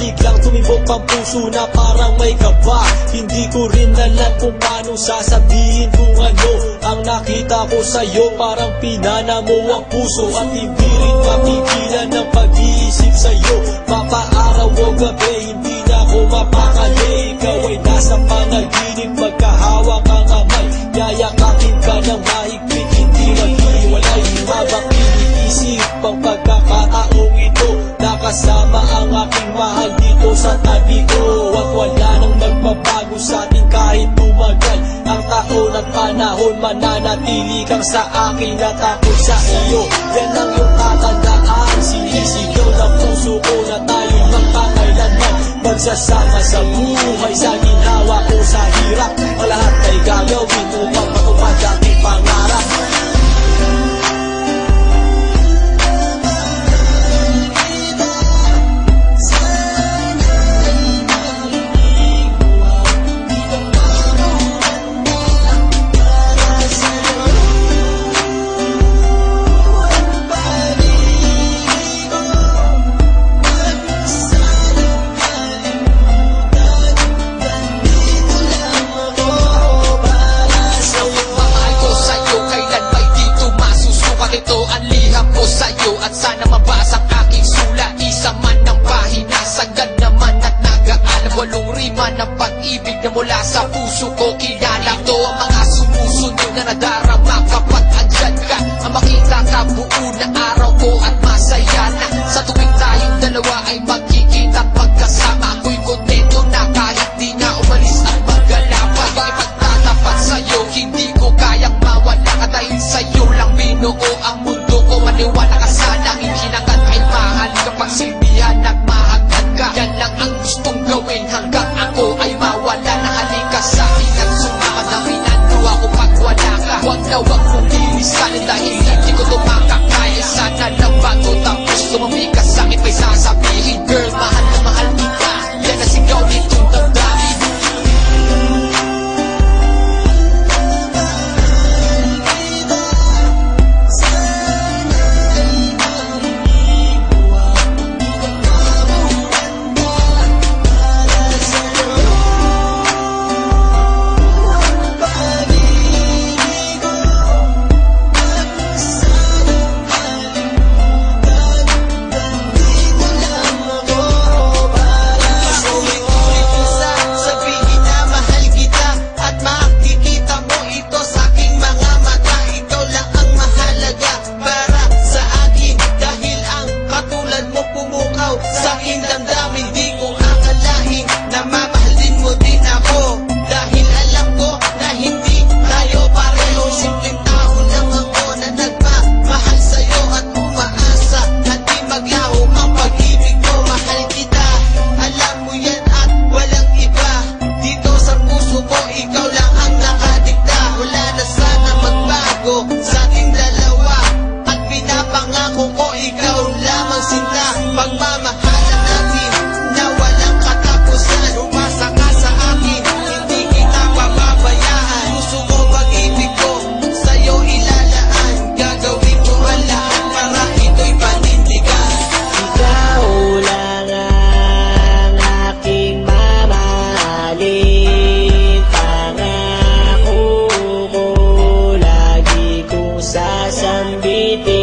Biglang tumibok ang puso na parang may kaba. Hindi ko rin alam kung paano sasabihin kung ano ang nakita ko sa'yo. Parang pinana mo ang puso at hindi rin mapigilan ng pag-iisip sa'yo. Mapaaraw o gabi, hindi na ako mapakali. Ikaw ay nasa panaginip, magkahawak ang kamay. Yayakapin ka ng mahigpit, hindi maghiwalay. Habang iniisip ang pagkakataong ito, nakasama ang aking mahal dito sa tabi ko. At wala nang magbabago sa atin kahit tumagal ang taon at panahon. Mananatili kang sa akin at ako sa iyo. Yan ang iyong tatandaan. Sinisigaw ng puso ko na tayo magpakailanman magsasama sa buhay. Sa ginawa ko sa hirap, ang lahat ay gagawin upang matupad ating pangarap. At sana mabasa ang aking sulat. Isa man ng pahina, sagad naman at nagaalam. 8 rima ng pag-ibig na mula sa puso ko kilala. Ito ang mga sumusunod na nadarama kapag andyan ka. Ang makita ka buo na araw ko at masaya na. Sa tuwing tayong dalawa ay magkikita pagkasama. Ako'y kontento na kahit di na umalis at magalawa. Ipagtatapat sa'yo, hindi ko kayang mawala ka. Dahil sa'yo lang binuo ang mundo ko. Maniwala ka sana, hindi na ka kahit mahal kapag silbihan at mahagad ka. Yan lang ang gustong gawin hanggang ako ay mawala na. Halika sa akin at sumama na minano ako pag wala ka. Huwag na huwag mong ilisanin dahil hindi ko tumakakaya. Sana lang bago tapos tumami ka sa akin may sasabihin. Girl, mahal na mahal kita. Yan ang sigaw nitong damdamin. Sa aking damdamin, di ko akalain na mamahalin mo din ako. Dahil alam ko na hindi tayo pareho. Simpleng tao lang ako na nagmamahal sa'yo at umaasa na di maglaho ang pag-ibig ko. Mahal kita, alam mo yan at walang iba. Dito sa puso ko, ikaw lang ang nakadikta. Wala na sana magbago sa ating dalawa. At pinapangako ko, ikaw lamang sinta. Pagmamahalan natin na walang katapusan. Umasa ka sa akin, hindi kita pababayaan. Puso ko, pag-ibig ko, sa'yo ilalaan. Gagawin ko ang lahat para ito'y panindigan. Ikaw lang ang aking mamahalin. Pangako ko, lagi kong sasambitin.